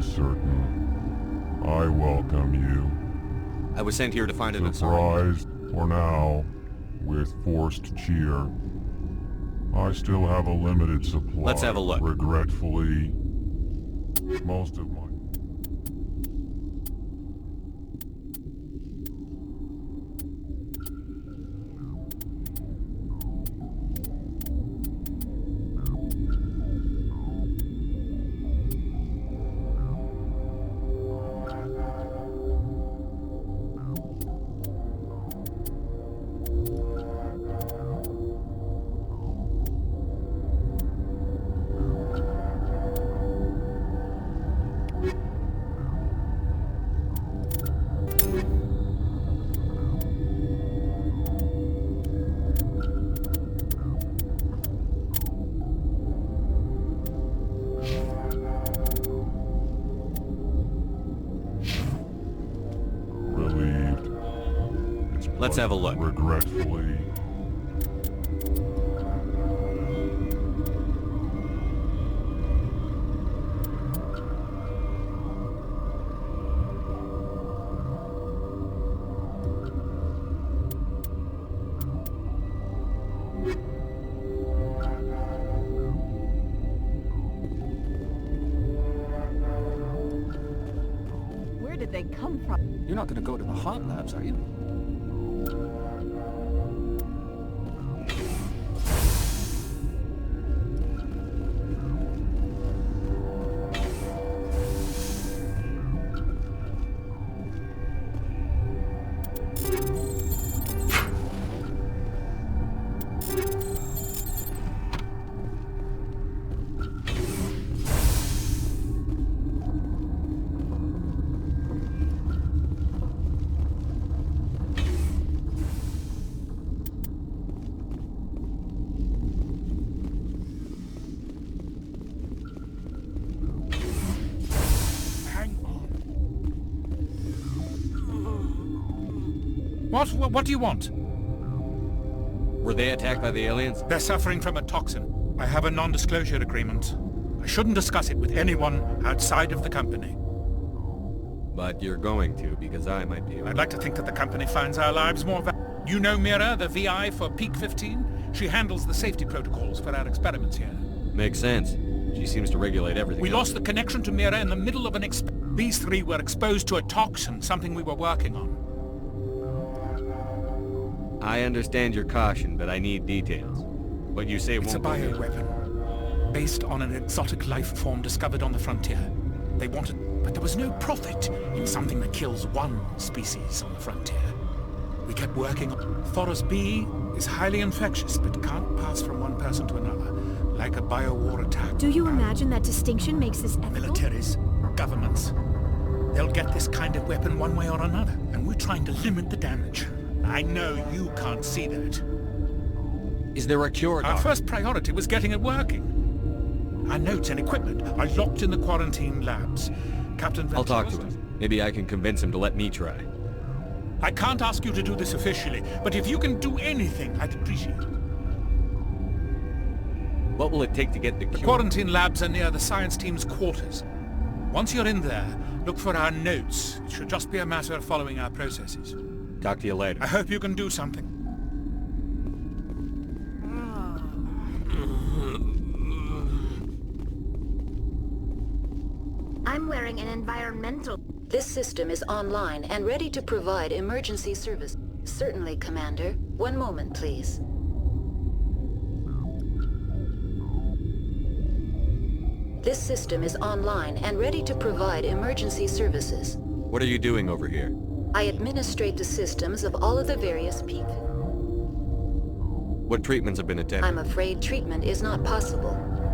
being certain. I welcome you. I was sent here to find an assignment. Surprised, for now, with forced cheer. I still have a limited supply. Let's have a look. Regretfully, most of my... Let's have a look. Regretfully. Where did they come from? You're not going to go to the hot labs, are you? What do you want? Were they attacked by the aliens? They're suffering from a toxin. I have a non-disclosure agreement. I shouldn't discuss it with anyone outside of the company. But you're going to, because I might be. I'd like to think that the company finds our lives more valuable. You know Mira, the VI for Peak 15? She handles the safety protocols for our experiments here. Makes sense. She seems to regulate everything. We else. lost the connection to Mira in the middle of an These three were exposed to a toxin, something we were working on. I understand your caution, but I need details. What you say It's a won't be... bioweapon, based on an exotic life form discovered on the frontier. They wanted, but there was no profit in something that kills one species on the frontier. We kept working on... Thoros B is highly infectious, but can't pass from one person to another, like a biowar attack. Do you imagine that distinction makes this ethical? Militaries, governments, they'll get this kind of weapon one way or another, and we're trying to limit the damage. I know you can't see that. Is there a cure, Our Doc? first priority was getting it working. Our notes and equipment are locked in the quarantine labs. Captain I'll talk to him. Maybe I can convince him to let me try. I can't ask you to do this officially, but if you can do anything, I'd appreciate it. What will it take to get the The cure? quarantine labs are near the science team's quarters. Once you're in there, look for our notes. It should just be a matter of following our processes. Talk to you later. I hope you can do something. I'm wearing an environmental... This system is online and ready to provide emergency service. Certainly, Commander. One moment, please. This system is online and ready to provide emergency services. What are you doing over here? I administrate the systems of all of the various peak. What treatments have been attempted? I'm afraid treatment is not possible.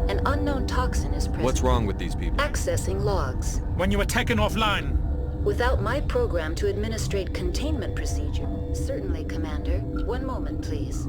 An unknown toxin is present. What's wrong with these people? Accessing logs. When you were taken offline, Without my program to administrate containment procedure. Certainly, Commander. One moment, please.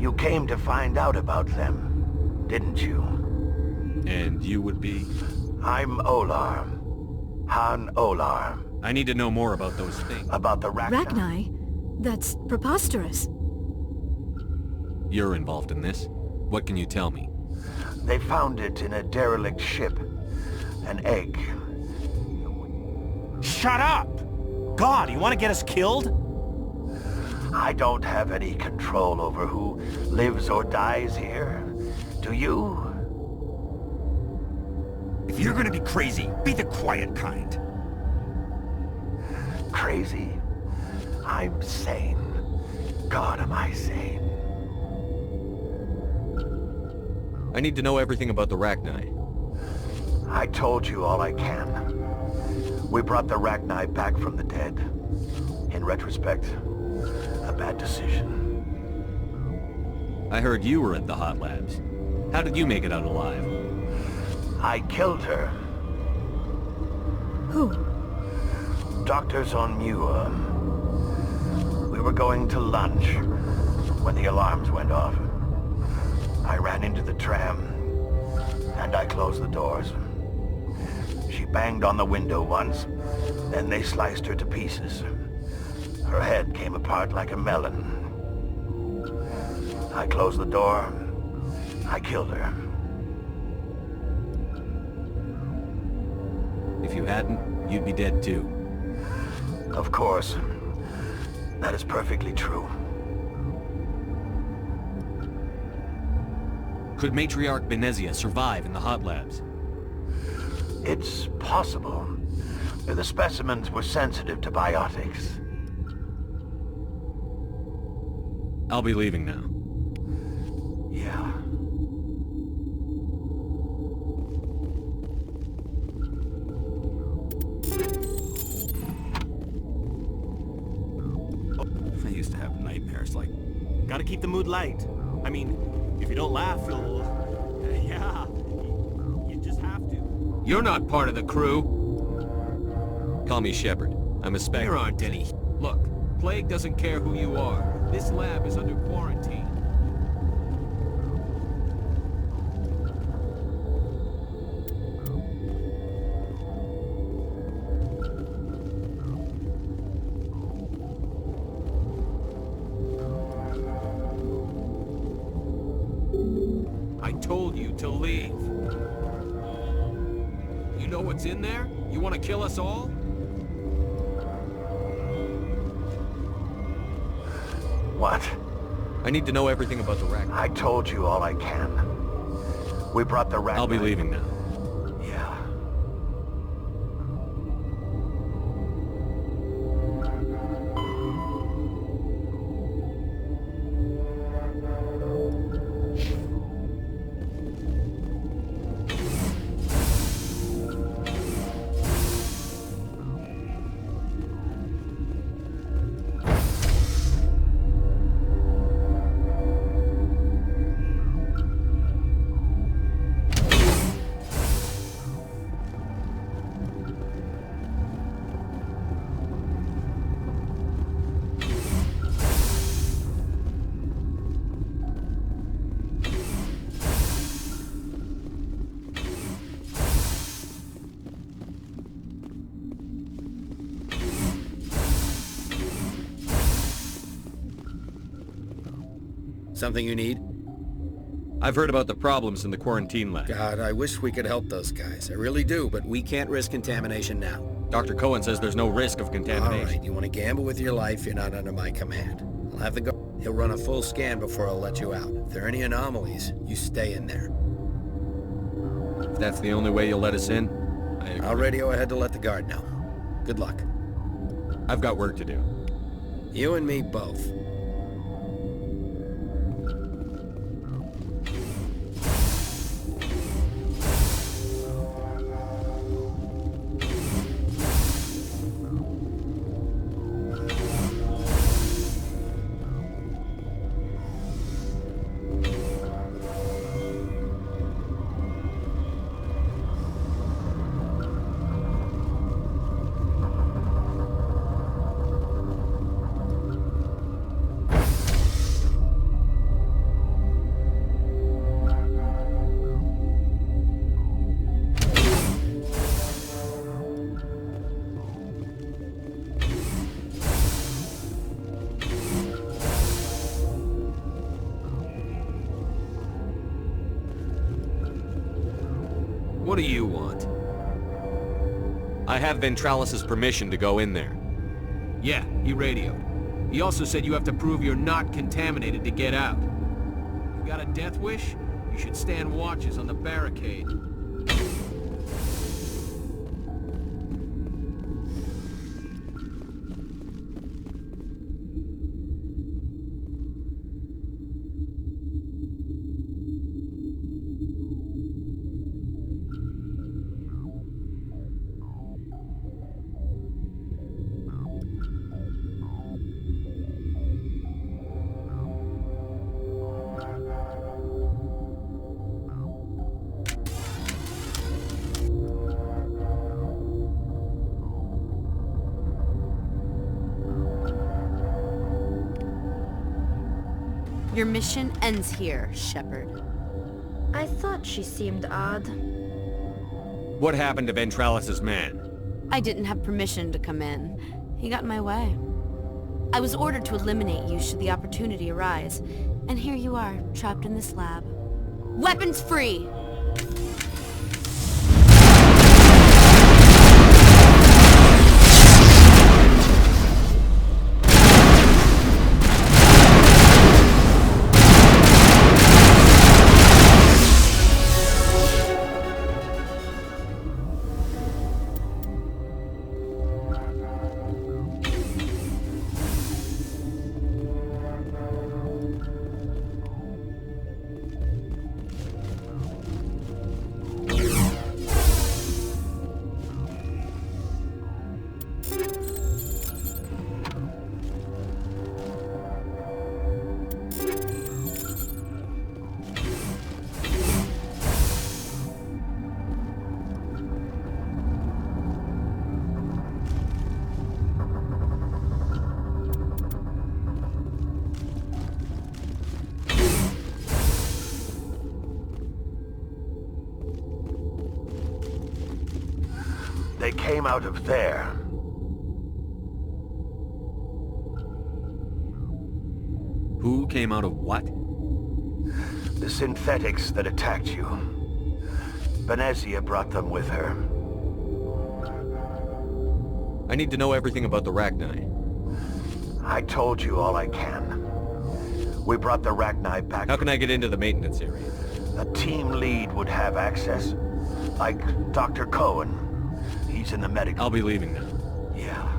You came to find out about them, didn't you? And you would be? I'm Olar. Han Olar. I need to know more about those things. About the Rachni. Rachni? That's preposterous. You're involved in this. What can you tell me? They found it in a derelict ship. An egg. Shut up! God, you want to get us killed? I don't have any control over who lives or dies here. Do you? If you're gonna be crazy, be the quiet kind. Crazy? I'm sane. God, am I sane. I need to know everything about the Rachni. I told you all I can. We brought the Rachni back from the dead. In retrospect, a bad decision. I heard you were at the hot labs. How did you make it out alive? I killed her. Who? Doctors on Muir. We were going to lunch when the alarms went off. I ran into the tram, and I closed the doors. She banged on the window once, then they sliced her to pieces. Her head came apart like a melon. I closed the door. I killed her. If you hadn't, you'd be dead too. Of course. That is perfectly true. Could Matriarch Benezia survive in the hot labs? It's possible. The specimens were sensitive to biotics. I'll be leaving now. Yeah. I used to have nightmares like, gotta keep the mood light. I mean, if you don't laugh, you'll... yeah, you just have to. You're not part of the crew. Call me Shepard. I'm a spec. There aren't any. Look, Plague doesn't care who you are. This lab is under quarantine. I told you to leave. You know what's in there? You want to kill us all? What? I need to know everything about the Rachni. I told you all I can. We brought the Rachni. I'll be leaving now. Yeah. Something you need? I've heard about the problems in the quarantine lab. God, I wish we could help those guys. I really do, but we can't risk contamination now. Dr. Cohen says there's no risk of contamination. All right, you want to gamble with your life, you're not under my command. I'll have the guard. He'll run a full scan before I'll let you out. If there are any anomalies, you stay in there. If that's the only way you'll let us in, I agree. I'll radio ahead to let the guard know. Good luck. I've got work to do. You and me both. What do you want? I have Ventralis' permission to go in there. Yeah, he radioed. He also said you have to prove you're not contaminated to get out. You got a death wish? You should stand watches on the barricade. Your mission ends here, Shepard. I thought she seemed odd. What happened to Ventralis' man? I didn't have permission to come in. He got in my way. I was ordered to eliminate you should the opportunity arise. And here you are, trapped in this lab. Weapons free! They came out of there. Who came out of what? The synthetics that attacked you. Venezia brought them with her. I need to know everything about the Rachni. I told you all I can. We brought the Rachni back. How can I get into the maintenance area? A team lead would have access. Like Dr. Cohen. He's in the medical... I'll be leaving now. Yeah.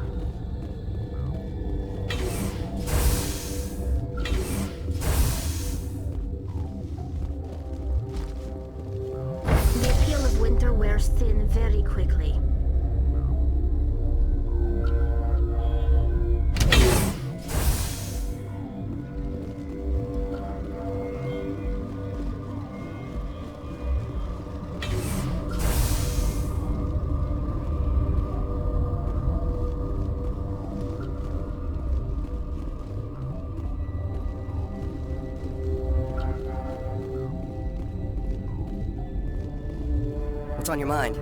The appeal of winter wears thin very quickly. What's on your mind?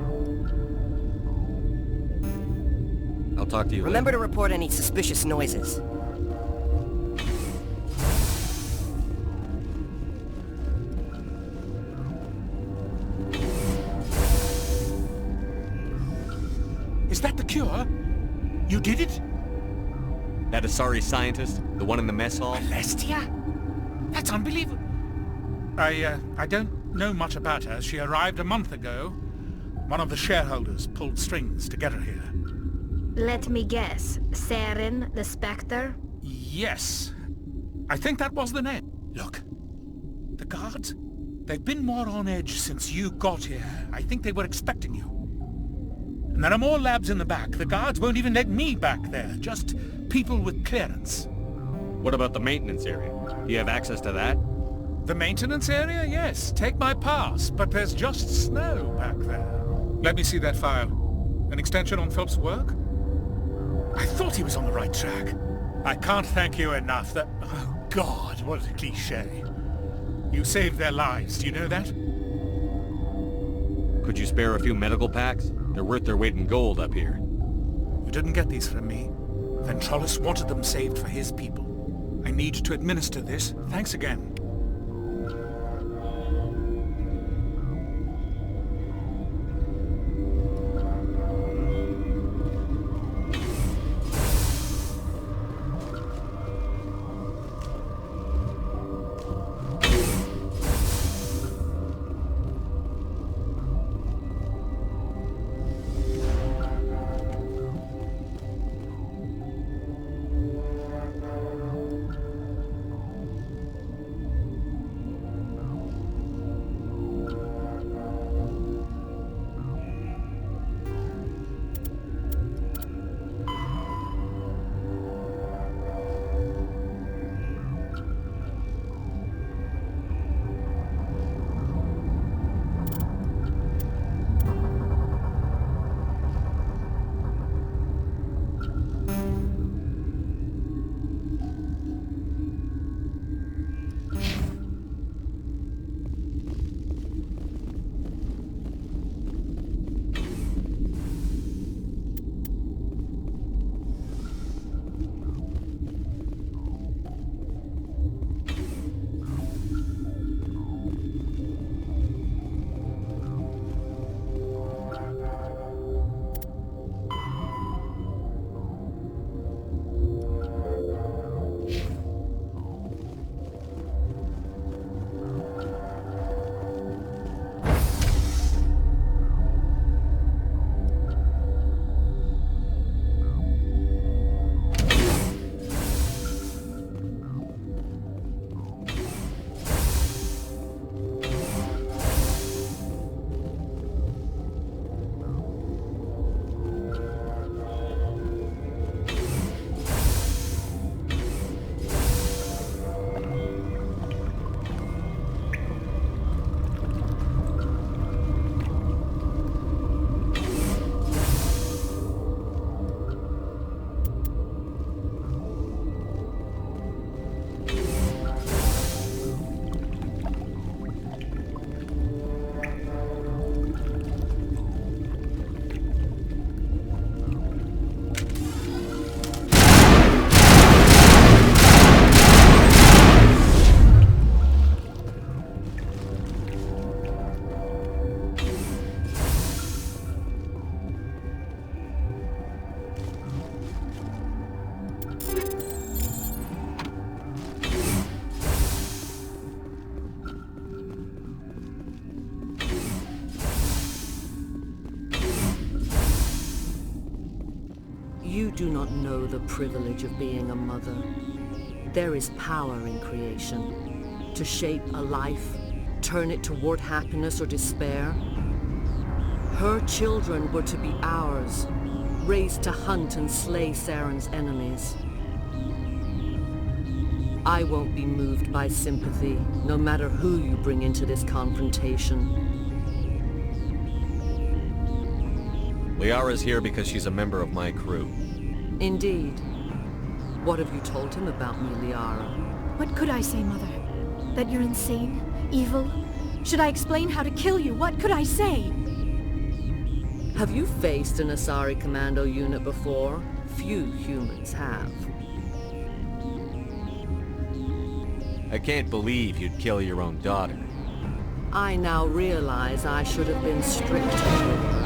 I'll talk to you Remember later. to report any suspicious noises. Is that the cure? You did it? That Asari scientist? The one in the mess hall? Celestia? That's unbelievable. I don't know much about her. She arrived a month ago. One of the shareholders pulled strings to get her here. Let me guess. Saren, the Spectre? Yes. I think that was the name. Look. The guards? They've been more on edge since you got here. I think they were expecting you. And there are more labs in the back. The guards won't even let me back there. Just people with clearance. What about the maintenance area? Do you have access to that? The maintenance area? Yes. Take my pass. But there's just snow back there. Let me see that file. An extension on Phelps' work? I thought he was on the right track. I can't thank you enough. That... Oh, God, what a cliché. You saved their lives. Do you know that? Could you spare a few medical packs? They're worth their weight in gold up here. You didn't get these from me. Ventralis wanted them saved for his people. I need to administer this. Thanks again. You do not know the privilege of being a mother. There is power in creation. To shape a life, turn it toward happiness or despair. Her children were to be ours, raised to hunt and slay Saren's enemies. I won't be moved by sympathy, no matter who you bring into this confrontation. Liara's here because she's a member of my crew. Indeed. What have you told him about me, Liara? What could I say, Mother? That you're insane? Evil? Should I explain how to kill you? What could I say? Have you faced an Asari commando unit before? Few humans have. I can't believe you'd kill your own daughter. I now realize I should have been stricter with her.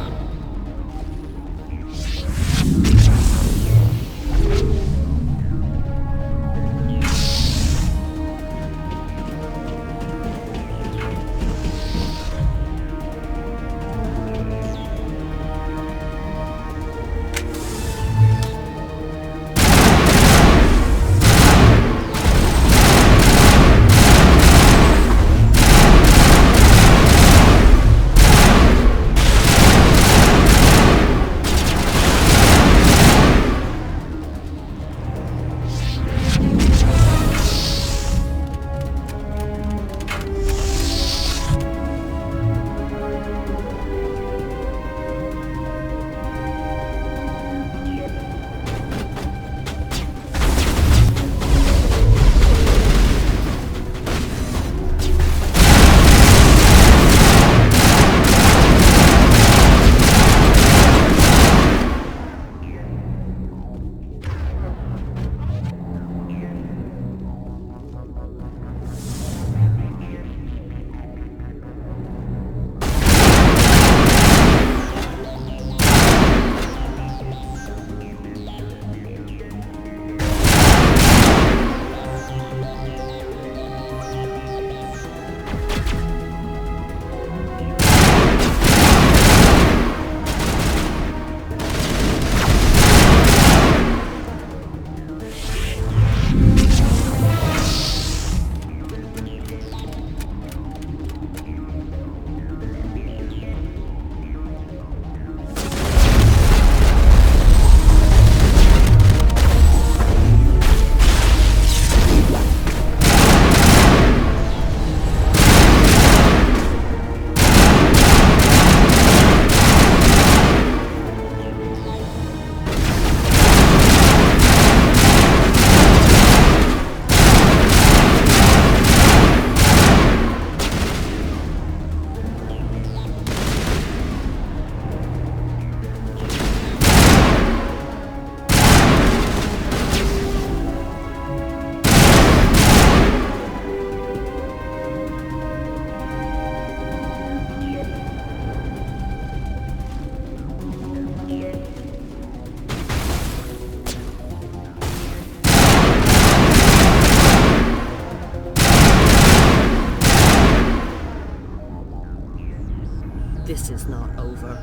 This is not over.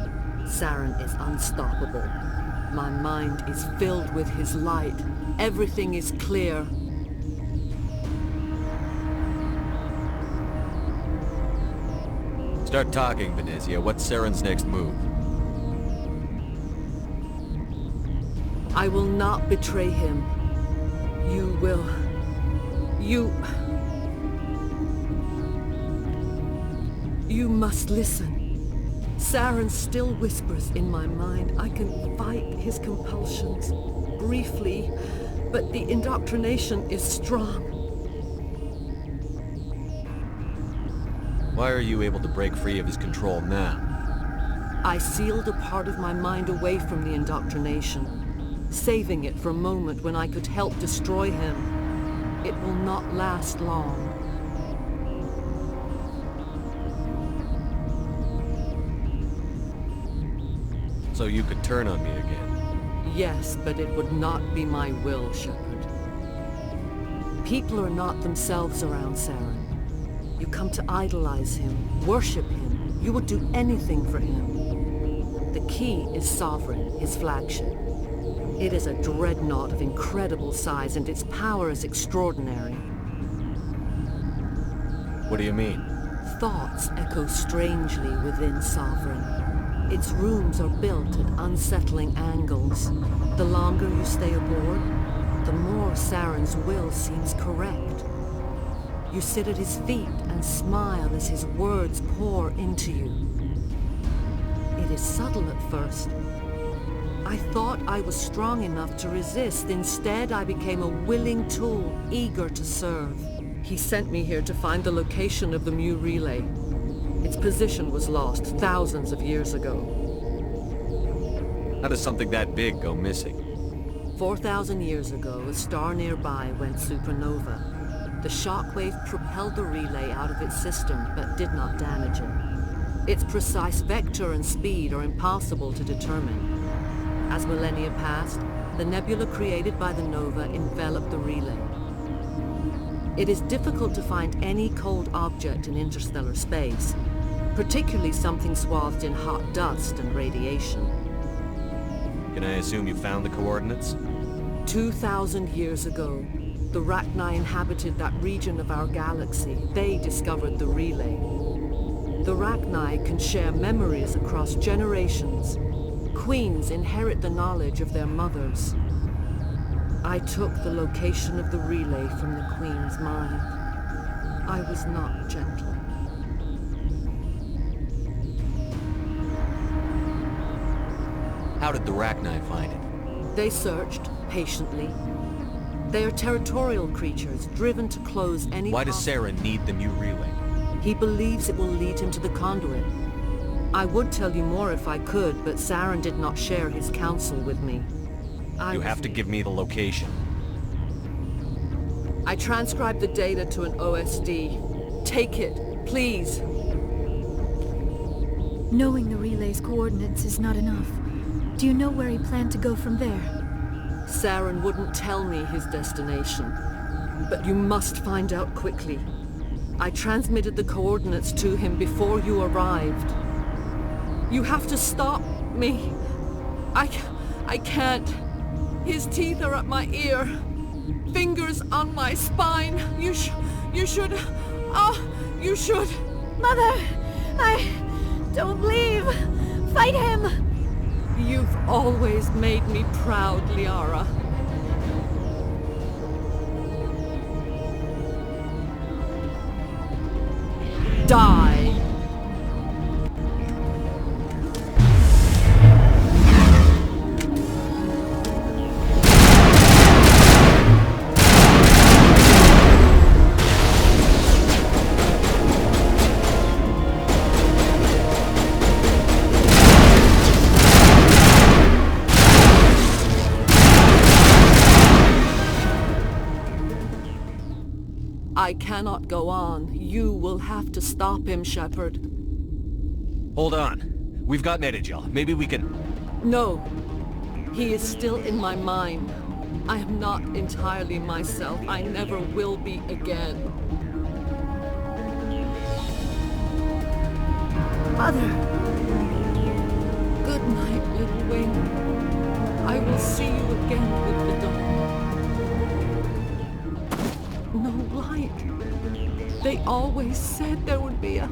Saren is unstoppable. My mind is filled with his light. Everything is clear. Start talking, Venezia. What's Saren's next move? I will not betray him. You will. You must listen. Saren still whispers in my mind. I can fight his compulsions, briefly, but the indoctrination is strong. Why are you able to break free of his control now? I sealed a part of my mind away from the indoctrination, saving it for a moment when I could help destroy him. It will not last long. So you could turn on me again? Yes, but it would not be my will, Shepard. People are not themselves around Saren. You come to idolize him, worship him. You would do anything for him. The key is Sovereign, his flagship. It is a dreadnought of incredible size, and its power is extraordinary. What do you mean? Thoughts echo strangely within Sovereign. Its rooms are built at unsettling angles. The longer you stay aboard, the more Saren's will seems correct. You sit at his feet and smile as his words pour into you. It is subtle at first. I thought I was strong enough to resist. Instead, I became a willing tool, eager to serve. He sent me here to find the location of the Mu relay. Its position was lost thousands of years ago. How does something that big go missing? 4,000 years ago, a star nearby went supernova. The shockwave propelled the relay out of its system, but did not damage it. Its precise vector and speed are impossible to determine. As millennia passed, the nebula created by the nova enveloped the relay. It is difficult to find any cold object in interstellar space, particularly something swathed in hot dust and radiation. Can I assume you found the coordinates? 2,000 years ago, the Rachni inhabited that region of our galaxy. They discovered the relay. The Rachni can share memories across generations. Queens inherit the knowledge of their mothers. I took the location of the relay from the Queen's mind. I was not gentle. How did the Rachni find it? They searched, patiently. They are territorial creatures, driven to close any... Why does Saren need the Mu relay? He believes it will lead him to the conduit. I would tell you more if I could, but Saren did not share his counsel with me. You have to give me the location. I transcribed the data to an OSD. Take it, please. Knowing the relay's coordinates is not enough. Do you know where he planned to go from there? Saren wouldn't tell me his destination. But you must find out quickly. I transmitted the coordinates to him before you arrived. You have to stop me. I can't. His teeth are at my ear. Fingers on my spine. You should... you should... Mother! Don't leave! Fight him! You've always made me proud, Liara. Die! I cannot go on. You will have to stop him, Shepard. Hold on. We've got Metagel. Maybe we can... No. He is still in my mind. I am not entirely myself. I never will be again. Mother! Good night, little wing. I will see you again with the dawn. No light. They always said there would be a...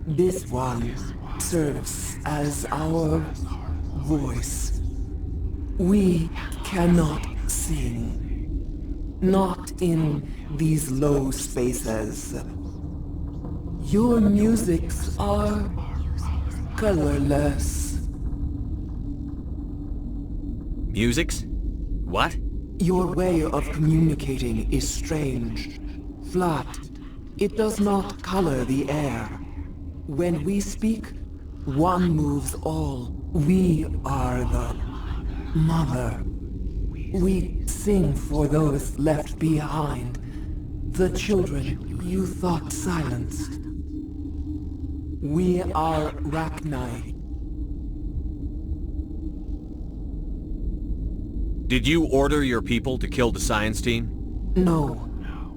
This one serves as our voice. We cannot sing. Not in these low spaces. Your musics are colorless. Musics? What? Your way of communicating is strange. Flat. It does not color the air. When we speak, one moves all. We are the mother. We sing for those left behind. The children you thought silenced. We are Rachni. Did you order your people to kill the science team? No.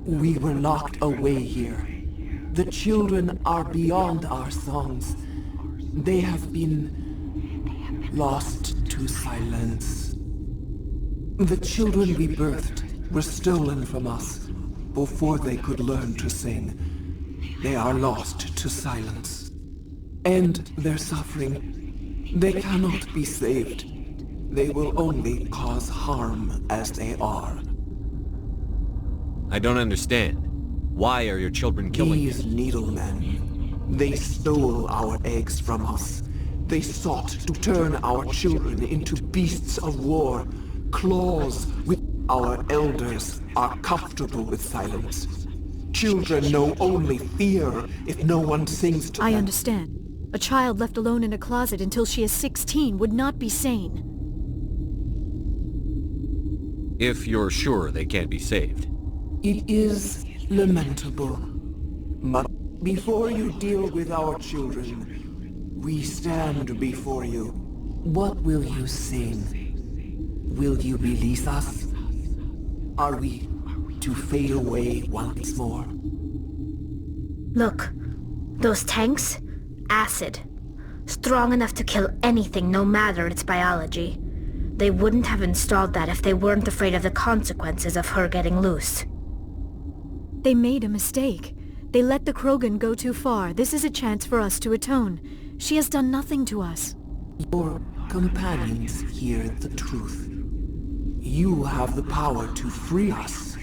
We were locked away here. The children are beyond our songs. They have been lost to silence. The children we birthed were stolen from us before they could learn to sing. They are lost to silence. And their suffering, they cannot be saved. They will only cause harm as they are. I don't understand. Why are your children killing you? These needlemen. They stole our eggs from us. They sought to turn our children into beasts of war. Claws with our elders are comfortable with silence. Children know only fear if no one sings to them. I understand. A child left alone in a closet until she is 16 would not be sane. If you're sure they can't be saved. It is lamentable. But before you deal with our children, we stand before you. What will you sing? Will you release us? Are we to fade away once more? Look, those tanks? Acid. Strong enough to kill anything, no matter its biology. They wouldn't have installed that if they weren't afraid of the consequences of her getting loose. They made a mistake. They let the Krogan go too far. This is a chance for us to atone. She has done nothing to us. Your companions hear the truth. You have the power to free us,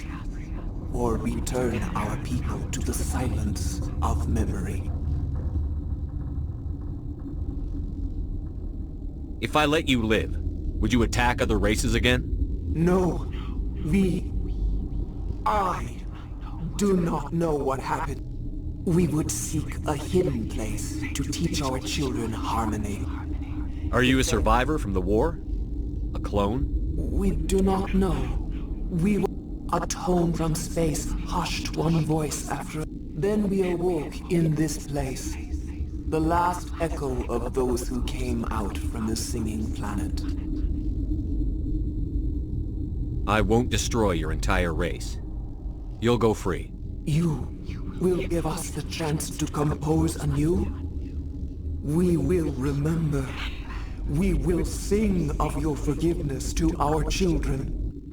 or return our people to the silence of memory. If I let you live, would you attack other races again? No. I do not know what happened. We would seek a hidden place to teach our children harmony. Are you a survivor from the war? A clone? We do not know. We were atone from space, hushed one voice after. Then we awoke in this place. The last echo of those who came out from the singing planet. I won't destroy your entire race. You'll go free. You will give us the chance to compose anew? We will remember. We will sing of your forgiveness to our children.